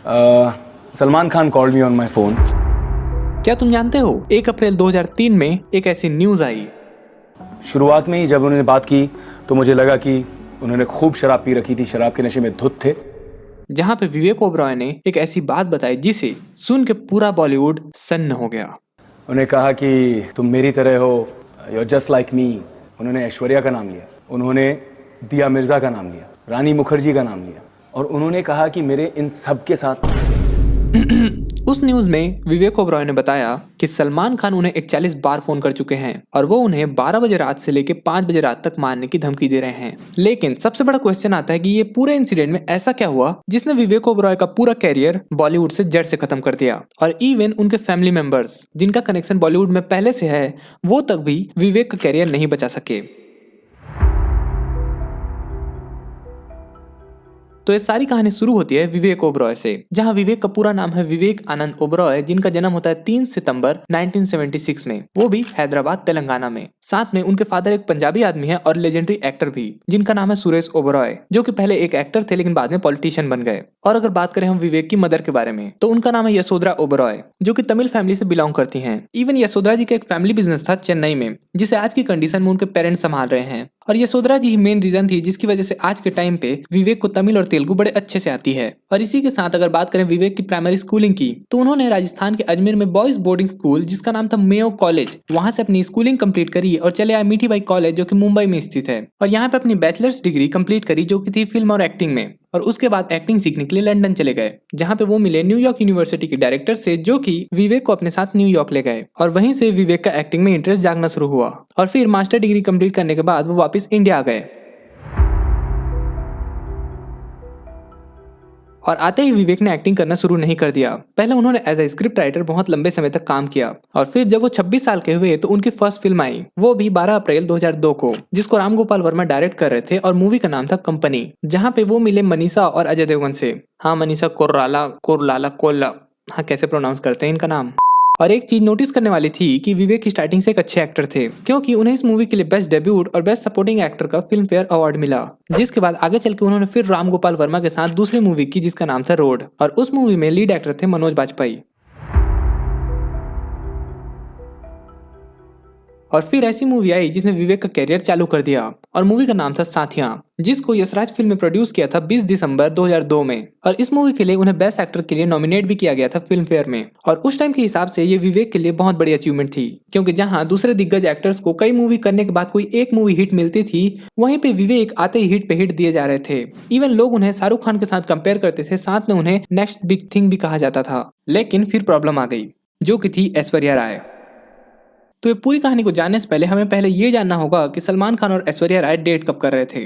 Salman Khan called me on my phone. क्या तुम जानते हो 1 अप्रैल 2003 में एक ऐसी न्यूज आई। शुरुआत में ही जब उन्होंने बात की तो मुझे लगा कि उन्होंने खूब शराब पी रखी थी, शराब के नशे में धुत थे। जहां पे विवेक ओबरॉय ने एक ऐसी बात बताई जिसे सुन के पूरा बॉलीवुड सन्न हो गया। उन्होंने कहा कि तुम मेरी तरह हो, you are just like me. उन्होंने ऐश्वर्या का नाम लिया, उन्होंने दिया मिर्जा का नाम लिया, रानी मुखर्जी का नाम लिया, और उन्होंने कहा कि मेरे इन सब के साथ उस न्यूज में विवेक ओबरॉय ने बताया कि सलमान खान उन्हें 41 बार फोन कर चुके हैं और वो उन्हें 12 बजे रात से लेकर 5 बजे रात तक मारने की धमकी दे रहे हैं। लेकिन सबसे बड़ा क्वेश्चन आता है कि ये पूरे इंसिडेंट में ऐसा क्या हुआ जिसने विवेक ओबरॉय का पूरा कैरियर बॉलीवुड से जड़ से खत्म कर दिया, और इवन उनके फैमिली मेंबर्स जिनका कनेक्शन बॉलीवुड में पहले से है वो तक भी विवेक का कैरियर नहीं बचा सके। तो ये सारी कहानी शुरू होती है विवेक ओबरॉय से, जहां विवेक का पूरा नाम है विवेक आनंद ओबरॉय, जिनका जन्म होता है 3 सितंबर 1976 में, वो भी हैदराबाद तेलंगाना में। साथ में उनके फादर एक पंजाबी आदमी है और लेजेंडरी एक्टर भी, जिनका नाम है सुरेश ओबरॉय, जो कि पहले एक एक्टर थे लेकिन बाद में पॉलिटिशियन बन गए। और अगर बात करें हम विवेक की मदर के बारे में तो उनका नाम है यशोधरा ओबरॉय, जो कि तमिल फैमिली से बिलोंग करती हैं। इवन यशोधरा जी का एक फैमिली बिजनेस था चेन्नई में, जिसे आज की कंडीशन में उनके पेरेंट्स संभाल रहे हैं। और यशोधरा जी ही मेन रीजन थी जिसकी वजह से आज के टाइम पे विवेक को तमिल और तेलुगु बड़े अच्छे से आती है। और इसी के साथ अगर बात करें विवेक की प्राइमरी स्कूलिंग की तो उन्होंने राजस्थान के अजमेर में बॉयज बोर्डिंग स्कूल जिसका नाम था मेयो कॉलेज, वहां से अपनी स्कूलिंग कंप्लीट करी और चले आए मीठी बाई कॉलेज जो कि मुंबई में स्थित है, और यहाँ पे अपनी बैचलर्स डिग्री कंप्लीट करी जो कि थी फिल्म और एक्टिंग में। और उसके बाद एक्टिंग सीखने के लिए लंदन चले गए, जहां पे वो मिले न्यूयॉर्क यूनिवर्सिटी के डायरेक्टर से, जो कि विवेक को अपने साथ न्यूयॉर्क ले गए। और वहीं से विवेक का एक्टिंग में इंटरेस्ट जागना शुरू हुआ और फिर मास्टर डिग्री कंप्लीट करने के बाद वो वापस इंडिया आ गए। और आते ही विवेक ने एक्टिंग करना शुरू नहीं कर दिया। पहले उन्होंने एज ए स्क्रिप्ट राइटर बहुत लंबे समय तक काम किया, और फिर जब वो 26 साल के हुए तो उनकी फर्स्ट फिल्म आई, वो भी 12 अप्रैल 2002 को, जिसको राम गोपाल वर्मा डायरेक्ट कर रहे थे, और मूवी का नाम था कंपनी, जहां पे वो मिले मनीषा और अजय देवगन से। हाँ, मनीषा कोर्राला, हाँ कैसे प्रोनाउंस करते हैं इनका नाम। और एक चीज नोटिस करने वाली थी कि विवेक स्टार्टिंग से एक अच्छे एक्टर थे, क्योंकि उन्हें इस मूवी के लिए बेस्ट डेब्यूट और बेस्ट सपोर्टिंग एक्टर का फिल्म फेयर अवार्ड मिला। जिसके बाद आगे चल के उन्होंने फिर राम गोपाल वर्मा के साथ दूसरी मूवी की जिसका नाम था रोड, और उस मूवी में लीड एक्टर थे मनोज बाजपेयी। और फिर ऐसी मूवी आई जिसने विवेक का कैरियर चालू कर दिया, और मूवी का नाम था साथियां, जिसको यशराज फिल्म में प्रोड्यूस किया था 20 दिसंबर 2002 में। और इस मूवी के लिए उन्हें बेस्ट एक्टर के लिए नॉमिनेट भी किया गया था फिल्म फेयर में। और उस टाइम के हिसाब से ये विवेक के लिए बहुत बड़ी अचीवमेंट थी, क्योंकि जहां दूसरे दिग्गज एक्टर्स को कई मूवी करने के बाद कोई एक मूवी हिट मिलती थी, वहीं पे विवेक आते ही हिट पे हिट दिए जा रहे थे। इवन लोग उन्हें शाहरुख खान के साथ कंपेयर करते थे, साथ में उन्हें नेक्स्ट बिग थिंग भी कहा जाता था। लेकिन फिर प्रॉब्लम आ गई, जो कि थी ऐश्वर्या राय। तो ये पूरी कहानी को जानने से पहले हमें पहले ये जानना होगा कि सलमान खान और ऐश्वर्या राय डेट कब कर रहे थे।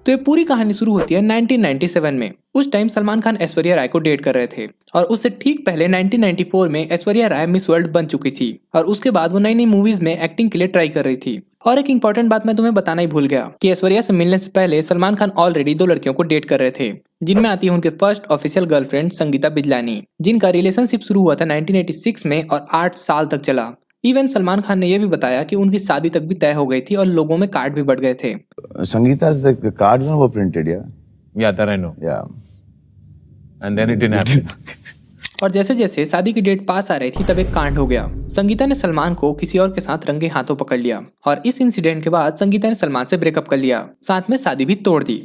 तो ये पूरी कहानी शुरू होती है 1997 में। उस टाइम सलमान खान ऐश्वर्या राय को डेट कर रहे थे, और उससे ठीक पहले 1994 में ऐश्वर्या राय मिस वर्ल्ड बन चुकी थी, और उसके बाद वो नई नई मूवीज में एक्टिंग के लिए ट्राई कर रही थी। और एक इंपॉर्टेंट बात मैं तुम्हें बताना ही भूल गया कि ऐश्वर्या से मिलने से पहले सलमान खान ऑलरेडी 2 लड़कियों को डेट कर रहे थे, जिनमें आती है उनके first official girlfriend Sangeeta Bijlani, जिनका रिलेशनशिप शुरू हुआ था 1986 में और 8 साल तक चला। इवन सलमान खान ने यह भी बताया कि उनकी शादी तक भी तय हो गई थी और लोगों में कार्ड भी बढ़ गए थे। Sangeeta's the cards were printed, yeah. Yeah, that I know. Yeah. And then it didn't happen. और जैसे जैसे शादी की डेट पास आ रही थी तब एक कांड हो गया। संगीता ने सलमान को किसी और के साथ रंगे हाथों पकड़ लिया, और इस इंसिडेंट के बाद संगीता ने सलमान से ब्रेकअप कर लिया, साथ में शादी भी तोड़ दी।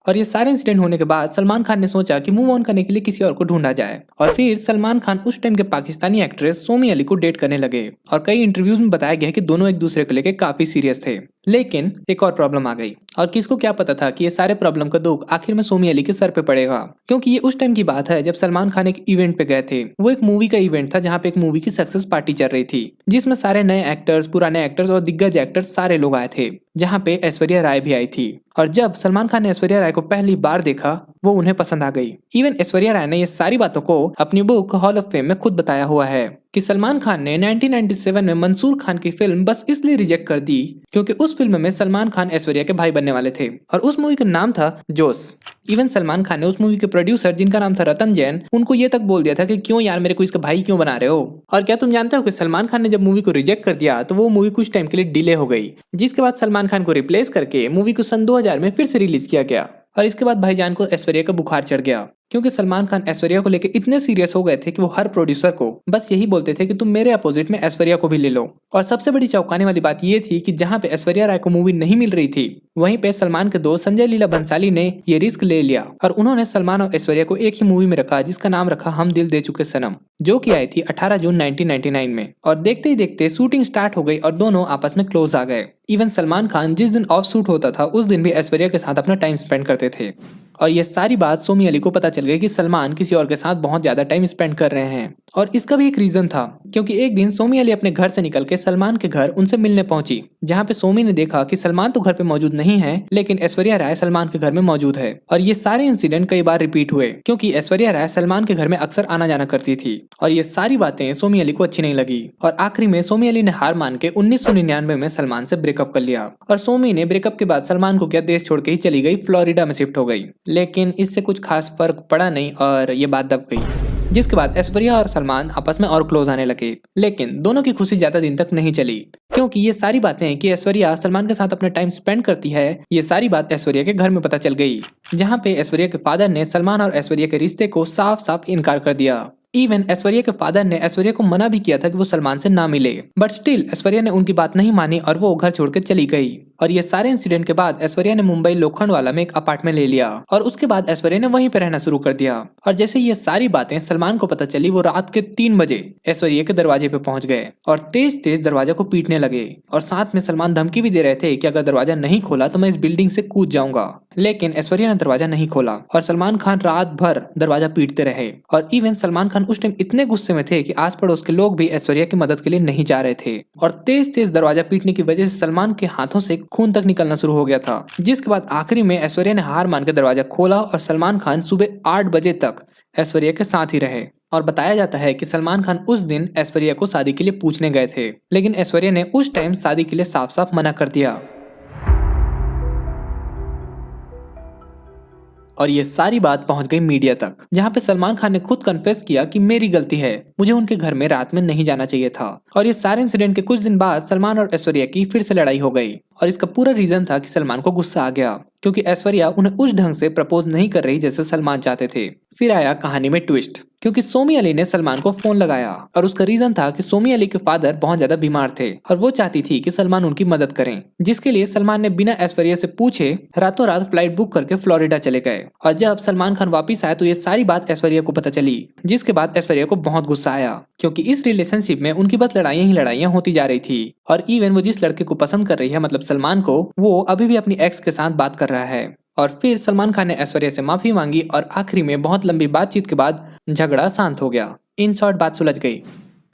और ये सारे इंसिडेंट होने के बाद सलमान खान ने सोचा कि मूव ऑन करने के लिए किसी और को ढूंढा जाए, और फिर सलमान खान उस टाइम के पाकिस्तानी एक्ट्रेस सोमी अली को डेट करने लगे। और कई इंटरव्यूज में बताया गया कि दोनों एक दूसरे को लेकर काफी सीरियस थे। लेकिन एक और प्रॉब्लम आ गई, और किसको क्या पता था कि ये सारे प्रॉब्लम का दुख आखिर में सोमी अली के सर पे पड़ेगा, क्योंकि ये उस टाइम की बात है जब सलमान खान एक इवेंट पे गए थे। वो एक मूवी का इवेंट था जहाँ पे एक मूवी की सक्सेस पार्टी चल रही थी, जिसमें सारे नए एक्टर्स, पुराने एक्टर्स और दिग्गज एक्टर्स सारे लोग आए थे, जहाँ पे ऐश्वर्या राय भी आई थी। और जब सलमान खान ने ऐश्वर्या राय को पहली बार देखा, वो उन्हें पसंद आ गई। इवन ऐश्वर्या राय ने ये सारी बातों को अपनी बुक हॉल ऑफ फेम में खुद बताया हुआ है। कि सलमान खान ने 1997 में मंसूर खान की फिल्म बस इसलिए रिजेक्ट कर दी क्योंकि उस फिल्म में सलमान खान ऐश्वर्या के भाई बनने वाले थे और उस मूवी का नाम था जोश। इवन सलमान खान ने उस मूवी के प्रोड्यूसर जिनका नाम था रतन जैन उनको ये तक बोल दिया था कि क्यों यार मेरे को इसका भाई क्यों बना रहे हो। और क्या तुम जानते हो कि सलमान खान ने जब मूवी को रिजेक्ट कर दिया तो वो मूवी कुछ टाइम के लिए डिले हो गई, जिसके बाद सलमान खान को रिप्लेस करके मूवी को सन 2000 में फिर से रिलीज किया गया। और इसके बाद भाईजान को ऐश्वर्या का बुखार चढ़ गया क्योंकि सलमान खान ऐश्वर्या को लेकर इतने सीरियस हो गए थे कि वो हर प्रोड्यूसर को बस यही बोलते थे कि तुम मेरे अपोजिट में ऐश्वर्या को भी ले लो। और सबसे बड़ी चौंकाने वाली बात ये थी कि जहाँ पे ऐश्वर्या राय को मूवी नहीं मिल रही थी वहीं पे सलमान के दोस्त संजय लीला भंसाली ने ये रिस्क ले लिया और उन्होंने सलमान और ऐश्वर्या को एक ही मूवी में रखा जिसका नाम रखा हम दिल दे चुके सनम, जो कि आई थी 18 जून 1999 में। और देखते ही देखते शूटिंग स्टार्ट हो गई और दोनों आपस में क्लोज आ गए। इवन सलमान खान जिस दिन ऑफ शूट होता था उस दिन भी ऐश्वर्या के साथ अपना टाइम स्पेंड करते थे। और ये सारी बात सोमी अली को पता चल गई कि सलमान किसी और के साथ बहुत ज्यादा टाइम स्पेंड कर रहे हैं। और इसका भी एक रीजन था क्योंकि एक दिन सोमी अली अपने घर से निकल के सलमान के घर उनसे मिलने पहुंची, जहां पे सोमी ने देखा कि सलमान तो घर पे मौजूद नहीं है लेकिन ऐश्वर्या राय सलमान के घर में मौजूद है। और ये सारे इंसिडेंट कई बार रिपीट हुए क्योंकि ऐश्वर्या राय सलमान के घर में अक्सर आना जाना करती थी। और ये सारी बातें सोमी अली को अच्छी नहीं लगी और आखिरी में सोमी अली ने हार मान के 1999 में सलमान से ब्रेकअप कर लिया। और सोमी ने ब्रेकअप के बाद सलमान को क्या देश छोड़ के ही चली गई, फ्लोरिडा में शिफ्ट हो गई। लेकिन इससे कुछ खास फर्क पड़ा नहीं और ये बात दब गई, जिसके बाद ऐश्वर्या और सलमान आपस में और क्लोज आने लगे। लेकिन दोनों की खुशी ज्यादा दिन तक नहीं चली क्योंकि ये सारी बातें कि ऐश्वर्या सलमान के साथ अपना टाइम स्पेंड करती है, ये सारी बात ऐश्वर्या के घर में पता चल गई, जहां पे ऐश्वर्या के फादर ने सलमान और ऐश्वर्या के रिश्ते को साफ साफ इनकार कर दिया। इवन ऐश्वर्या के फादर ने ऐश्वर्या को मना भी किया था कि वो सलमान से ना मिले, बट स्टिल ऐश्वर्या ने उनकी बात नहीं मानी और वो घर छोड़कर चली गई। और ये सारे इंसिडेंट के बाद ऐश्वर्या ने मुंबई लोखंडवाला में एक अपार्टमेंट ले लिया और उसके बाद ऐश्वर्या ने वहीं पे रहना शुरू कर दिया। और जैसे ये सारी बातें सलमान को पता चली वो रात के 3 बजे ऐश्वर्या के दरवाजे पे पहुंच गए और तेज तेज दरवाजा को पीटने लगे। और साथ में सलमान धमकी भी दे रहे थे कि अगर दरवाजा नहीं खोला तो मैं इस बिल्डिंग से कूद जाऊंगा। लेकिन ऐश्वर्या ने दरवाजा नहीं खोला और सलमान खान रात भर दरवाजा पीटते रहे। और इवन सलमान खान उस टाइम इतने गुस्से में थे कि आस पड़ोस के लोग भी ऐश्वर्या की मदद के लिए नहीं जा रहे थे। और तेज तेज दरवाजा पीटने की वजह से सलमान के हाथों से खून तक निकलना शुरू हो गया था, जिसके बाद आखिरी में ऐश्वर्या ने हार मान के दरवाजा खोला और सलमान खान सुबह 8 बजे तक ऐश्वर्या के साथ ही रहे। और बताया जाता है कि सलमान खान उस दिन ऐश्वर्या को शादी के लिए पूछने गए थे, लेकिन ऐश्वर्या ने उस टाइम शादी के लिए साफ साफ मना कर दिया। और ये सारी बात पहुंच गई मीडिया तक, जहां पे सलमान खान ने खुद कन्फेस किया कि मेरी गलती है, मुझे उनके घर में रात में नहीं जाना चाहिए था। और ये सारे इंसिडेंट के कुछ दिन बाद सलमान और ऐश्वर्या की फिर से लड़ाई हो गई और इसका पूरा रीजन था कि सलमान को गुस्सा आ गया क्योंकि ऐश्वर्या उन्हें उस ढंग से प्रपोज नहीं कर रही जैसे सलमान चाहते थे। फिर आया कहानी में ट्विस्ट क्योंकि सोमी अली ने सलमान को फोन लगाया और उसका रीजन था कि सोमी अली के फादर बहुत ज्यादा बीमार थे और वो चाहती थी कि सलमान उनकी मदद करें, जिसके लिए सलमान ने बिना ऐश्वर्या से पूछे रातों रात फ्लाइट बुक करके फ्लोरिडा चले गए। और जब सलमान खान वापिस आए तो ये सारी बात ऐश्वर्या को पता चली, जिसके बाद ऐश्वर्या को बहुत गुस्सा आया क्योंकि इस रिलेशनशिप में उनकी बस लड़ाइयां ही लड़ाइयां होती जा रही थी। और इवन वो जिस लड़के को पसंद कर रही है मतलब सलमान को, वो अभी भी अपनी एक्स के साथ बात कर रहा है। और फिर सलमान खान ने ऐश्वर्या से माफी मांगी और आखिरी में बहुत लंबी बातचीत के बाद झगड़ा शांत हो गया। इन शॉर्ट बात सुलझ गई।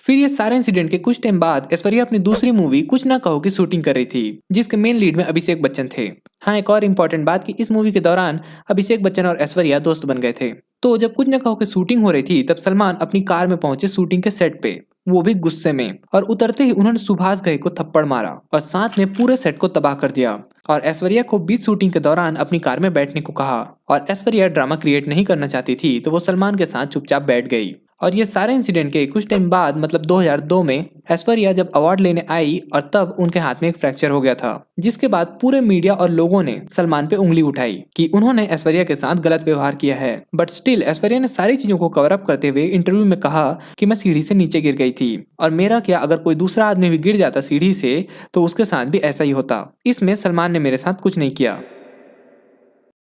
फिर ये सारे इंसिडेंट के कुछ टाइम बाद ऐश्वर्या अपनी दूसरी मूवी कुछ ना कहो की शूटिंग कर रही थी, जिसके मेन लीड में अभिषेक बच्चन थे। हाँ, एक और इम्पोर्टेंट बात कि इस मूवी के दौरान अभिषेक बच्चन और ऐश्वर्या दोस्त बन गए थे। तो जब कुछ ना कहो की शूटिंग हो रही थी तब सलमान अपनी कार में पहुंचे शूटिंग के सेट पे, वो भी गुस्से में, और उतरते ही उन्होंने सुभाष घई को थप्पड़ मारा और साथ में पूरे सेट को तबाह कर दिया। और ऐश्वर्या को बीच शूटिंग के दौरान अपनी कार में बैठने को कहा और ऐश्वर्या ड्रामा क्रिएट नहीं करना चाहती थी तो वो सलमान के साथ चुपचाप बैठ गई। और ये सारे इंसिडेंट के कुछ टाइम बाद मतलब 2002 में ऐश्वर्या जब अवार्ड लेने आई और तब उनके हाथ में एक फ्रैक्चर हो गया था, जिसके बाद पूरे मीडिया और लोगों ने सलमान पे उंगली उठाई कि उन्होंने ऐश्वर्या के साथ गलत व्यवहार किया है। बट स्टिल ऐश्वर्या ने सारी चीजों को कवर अप करते हुए इंटरव्यू में कहा कि मैं सीढ़ी से नीचे गिर गई थी और मेरा क्या, अगर कोई दूसरा आदमी भी गिर जाता सीढ़ी से तो उसके साथ भी ऐसा ही होता, इसमें सलमान ने मेरे साथ कुछ नहीं किया।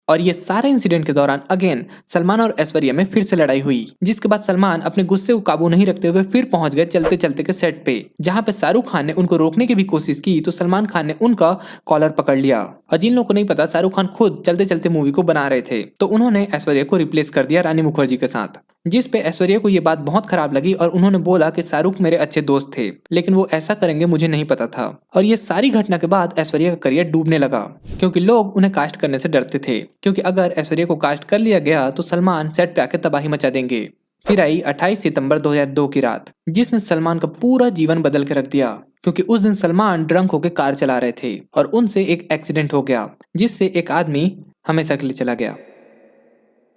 और ये सारे इंसिडेंट के दौरान अगेन सलमान और ऐश्वर्या में फिर से लड़ाई हुई, जिसके बाद सलमान अपने गुस्से को काबू नहीं रखते हुए फिर पहुंच गए चलते चलते के सेट पे, जहां पे शाहरुख खान ने उनको रोकने की भी कोशिश की तो सलमान खान ने उनका कॉलर पकड़ लिया। और जिन लोगों को नहीं पता, शाहरुख खान खुद चलते चलते मूवी को बना रहे थे तो उन्होंने ऐश्वर्या को रिप्लेस कर दिया रानी मुखर्जी के साथ, जिस पे ऐश्वर्या को ये बात बहुत खराब लगी और उन्होंने बोला कि शाहरुख मेरे अच्छे दोस्त थे लेकिन वो ऐसा करेंगे मुझे नहीं पता था। और ये सारी घटना के बाद ऐश्वर्या का करियर डूबने लगा क्योंकि लोग उन्हें कास्ट करने से डरते थे, क्योंकि अगर ऐश्वर्या को कास्ट कर लिया गया तो सलमान सेट पे आके तबाही मचा देंगे। फिर आई 28 सितंबर 2002 की रात, जिसने सलमान का पूरा जीवन बदल के रख दिया, क्योंकि उस दिन सलमान ड्रंक होकर कार चला रहे थे और उनसे एक एक्सीडेंट हो गया, जिससे एक आदमी हमेशा के लिए चला गया।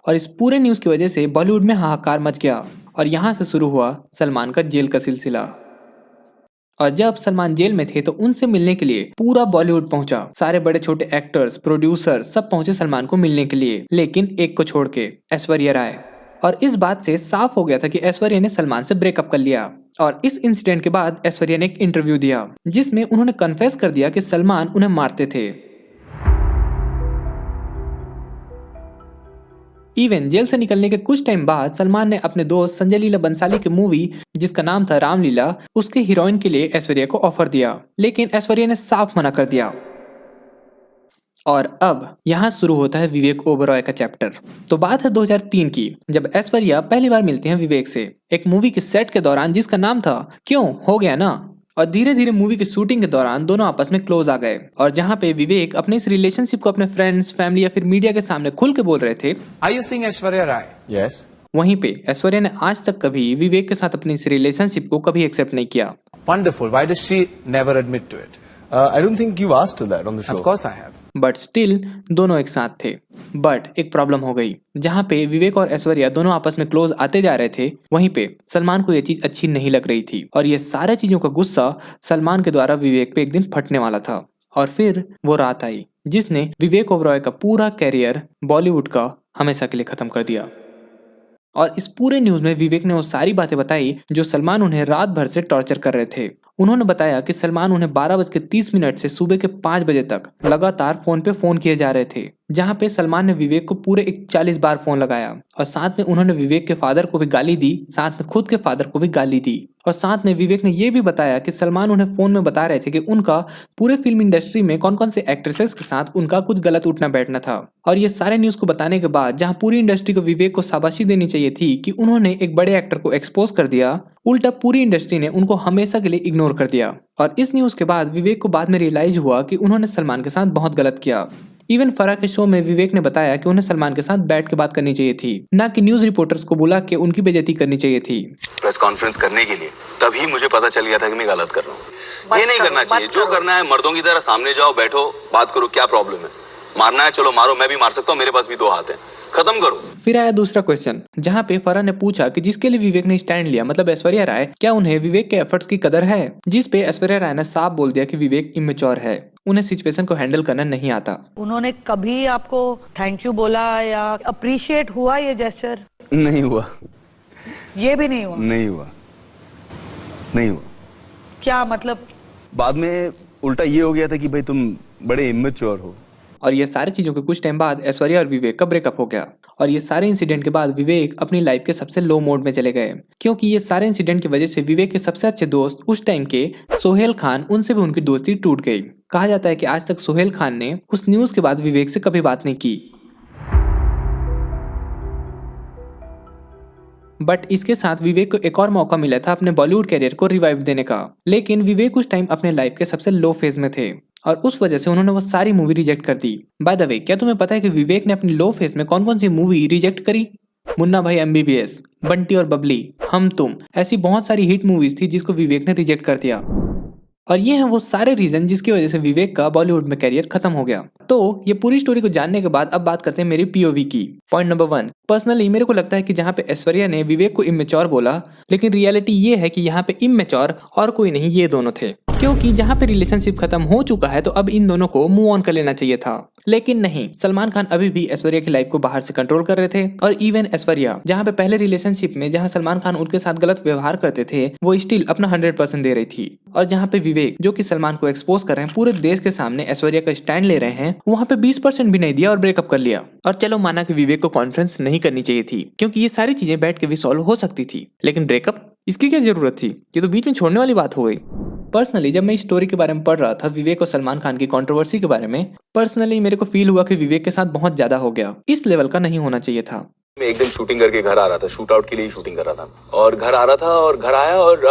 और इस पूरे न्यूज की वजह से बॉलीवुड में हाहाकार मच गया और यहाँ से शुरू हुआ सलमान का जेल का सिलसिला। और जब सलमान जेल में थे तो उनसे मिलने के लिए पूरा बॉलीवुड पहुंचा। सारे बड़े छोटे एक्टर्स, प्रोड्यूसर सब पहुंचे सलमान को मिलने के लिए, लेकिन एक को छोड़ के, ऐश्वर्या राय। और इस बात से साफ हो गया था कि ऐश्वर्या ने सलमान से ब्रेकअप कर लिया। और इस इंसिडेंट के बाद ऐश्वर्या ने एक इंटरव्यू दिया जिसमें उन्होंने कन्फेस कर दिया कि सलमान उन्हें मारते थे। इवन जेल से निकलने के कुछ टाइम बाद सलमान ने अपने दोस्त संजय लीला बंसाली की मूवी जिसका नाम था रामलीला, उसके हीरोइन के लिए ऐश्वर्या को ऑफर दिया, लेकिन ऐश्वर्या ने साफ मना कर दिया। और अब यहाँ शुरू होता है विवेक ओबरॉय का चैप्टर। तो बात है 2003 की, जब ऐश्वर्या पहली बार मिलती हैं विवेक से एक मूवी के सेट के दौरान जिसका नाम था क्यों हो गया ना। और धीरे धीरे मूवी की शूटिंग के दौरान दोनों आपस में क्लोज आ गए, और जहाँ पे विवेक अपने इस रिलेशनशिप को अपने फ्रेंड्स, फैमिली या फिर मीडिया के सामने खुल के बोल रहे थे, Are you seeing Aishwarya Rai? Yes. वहीं पे ऐश्वर्या ने आज तक कभी विवेक के साथ अपनी इस रिलेशनशिप को कभी एक्सेप्ट नहीं किया। Wonderful. Why does she never admit to it? I don't think you asked her that on the show. Of course I have. But still दोनों एक साथ थे। बट एक प्रॉब्लम हो गई, जहाँ पे विवेक और ऐश्वर्या दोनों आपस में क्लोज आते जा रहे थे, वहीं पे सलमान को ये चीज अच्छी नहीं लग रही थी और ये सारे चीजों का गुस्सा सलमान के द्वारा विवेक पे एक दिन फटने वाला था। और फिर वो रात आई जिसने विवेक ओबरॉय का पूरा कैरियर बॉलीवुड का हमेशा के लिए खत्म कर दिया। और इस पूरे न्यूज में विवेक ने वो सारी बातें बताई जो सलमान उन्हें रात भर से टॉर्चर कर रहे थे। उन्होंने बताया कि सलमान उन्हें 12:30 से सुबह के 5 बजे तक लगातार फोन पे फोन किए जा रहे थे, जहां पे सलमान ने विवेक को पूरे 41 बार फोन लगाया और साथ में उन्होंने विवेक के फादर को भी गाली दी, साथ में खुद के फादर को भी गाली दी। और साथ में विवेक ने यह भी बताया कि सलमान उन्हें फोन में बता रहे थे कि उनका पूरे फिल्म इंडस्ट्री में कौन कौन से एक्ट्रेसेस के साथ उनका कुछ गलत उठना बैठना था। और ये सारे न्यूज को बताने के बाद जहां पूरी इंडस्ट्री को विवेक को शाबाशी देनी चाहिए थी कि उन्होंने एक बड़े एक्टर को एक्सपोज कर दिया, उल्टा पूरी इंडस्ट्री ने उनको हमेशा के लिए इग्नोर कर दिया। और इस न्यूज के बाद विवेक को बाद में रियलाइज हुआ कि उन्होंने सलमान के साथ बहुत गलत किया। इवन फराह के शो में विवेक ने बताया कि उन्हें सलमान के साथ बैठ के बात करनी चाहिए थी, ना कि न्यूज रिपोर्टर्स को बुला के उनकी बेइज्जती करनी चाहिए थी। प्रेस कॉन्फ्रेंस करने के लिए तभी मुझे पता चल गया था कि मैं गलत कर रहा हूँ। ये नहीं करना चाहिए। जो करना है मर्दों की तरह सामने जाओ, बैठो, बात करो, क्या प्रॉब्लम है? मारना है चलो मारो, मैं भी मार सकता हूँ, मेरे पास भी 2 हाथ हैं, खत्म करो। फिर आया दूसरा क्वेश्चन, जहाँ पे फराह ने पूछा कि जिसके लिए विवेक ने स्टैंड लिया, मतलब ऐश्वर्या राय, क्या उन्हें विवेक के एफर्ट्स की कदर है? जिस पे ऐश्वर्या राय ने साफ बोल दिया कि विवेक इमेच्योर है, उन्हें सिचुएशन को हैंडल करना नहीं आता। उन्होंने कभी आपको थैंक यू बोला या अप्रिशिएट हुआ ये जेस्चर? नहीं हुआ। ये भी नहीं हुआ? नहीं हुआ, नहीं हुआ। क्या मतलब? बाद में उल्टा ये हो गया था कि भाई तुम बड़े इमेच्योर हो। और ये सारी चीजों के कुछ टाइम बाद ऐश्वर्या और विवेक का ब्रेकअप हो गया। और ये सारे इंसिडेंट के बाद विवेक अपनी लाइफ के सबसे लो मोड में चले गए, क्योंकि ये सारे इंसिडेंट की वजह से विवेक के सबसे अच्छे दोस्त उस टाइम के सोहेल खान, उनसे भी उनकी दोस्ती टूट गई। कहा जाता है कि आज तक सोहेल खान ने उस न्यूज के बाद विवेक से कभी बात नहीं की। बट इसके साथ विवेक को एक और मौका मिला था अपने बॉलीवुड कैरियर को रिवाइव देने का, लेकिन विवेक उस टाइम अपने लाइफ के सबसे लो फेज में थे और उस वजह से उन्होंने वो सारी मूवी रिजेक्ट कर दी। बाय द वे, क्या तुम्हें पता है कि विवेक ने अपनी लो फेज में कौन कौन सी मूवी रिजेक्ट करी? मुन्ना भाई MBBS, बंटी और बबली, हम तुम, ऐसी बहुत सारी हिट मूवीज थी जिसको विवेक ने रिजेक्ट कर दिया। और ये हैं वो सारे रीजन जिसकी वजह से विवेक का बॉलीवुड में कैरियर खत्म हो गया। तो ये पूरी स्टोरी को जानने के बाद अब बात करते हैं मेरी POV की। पॉइंट नंबर 1, पर्सनली मेरे को लगता है कि जहाँ पे ऐश्वर्या ने विवेक को इमेच्योर बोला, लेकिन रियलिटी ये है कि यहाँ पे इमेच्योर और कोई नहीं, ये दोनों थे। क्योंकि जहाँ पे रिलेशनशिप खत्म हो चुका है तो अब इन दोनों को मूव ऑन कर लेना चाहिए था, लेकिन नहीं, सलमान खान अभी भी ऐश्वर्या की लाइफ को बाहर से कंट्रोल कर रहे थे। और इवन ऐश्वर्या, जहाँ पे पहले रिलेशनशिप में जहाँ सलमान खान उनके साथ गलत व्यवहार करते थे, वो स्टिल अपना 100% दे रही थी। और जहाँ पे विवेक, जो कि सलमान को एक्सपोज कर रहे हैं, पूरे देश के सामने ऐश्वर्या का स्टैंड ले रहे हैं, वहाँ पे 20% भी नहीं दिया और ब्रेकअप कर लिया। और चलो माना कि विवेक को कॉन्फ्रेंस नहीं करनी चाहिए थी, क्योंकि ये सारी चीजें बैठ के भी सॉल्व हो सकती थी, लेकिन ब्रेकअप, इसकी क्या जरूरत थी? ये तो बीच में छोड़ने वाली बात हो गई। पर्सनली जब मैं इस स्टोरी के बारे में पढ़ रहा था, विवेक और सलमान खान की कंट्रोवर्सी के बारे में, पर्सनली मेरे को फील हुआ कि विवेक के साथ बहुत ज्यादा हो गया। इस लेवल का नहीं होना चाहिए था। मैं एक दिन शूटिंग करके घर आ रहा था, शूट आउट के लिए ही शूटिंग कर रहा था, और घर आ रहा था और घर आया और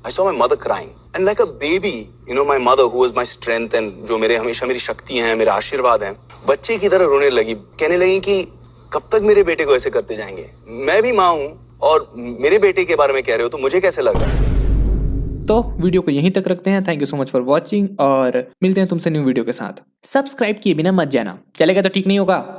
I saw my mother crying and like a baby, you know, my mother who was my strength and जो मेरे हमेशा मेरी शक्ति है, मेरा आशीर्वाद है, बच्चे की तरह रोने लगी। कहने लगी कि कब तक मेरे बेटे को ऐसे करते जाएंगे? मैं भी माँ हूँ और मेरे बेटे के बारे में कह रहे हो, तो मुझे कैसे लग रहा है? तो वीडियो को यहीं तक रखते हैं। Thank you so much for watching और मिलते हैं तुमसे न्यू वीडियो के साथ। सब्सक्राइब किए बिना मत जाना, चलेगा तो ठीक नहीं होगा।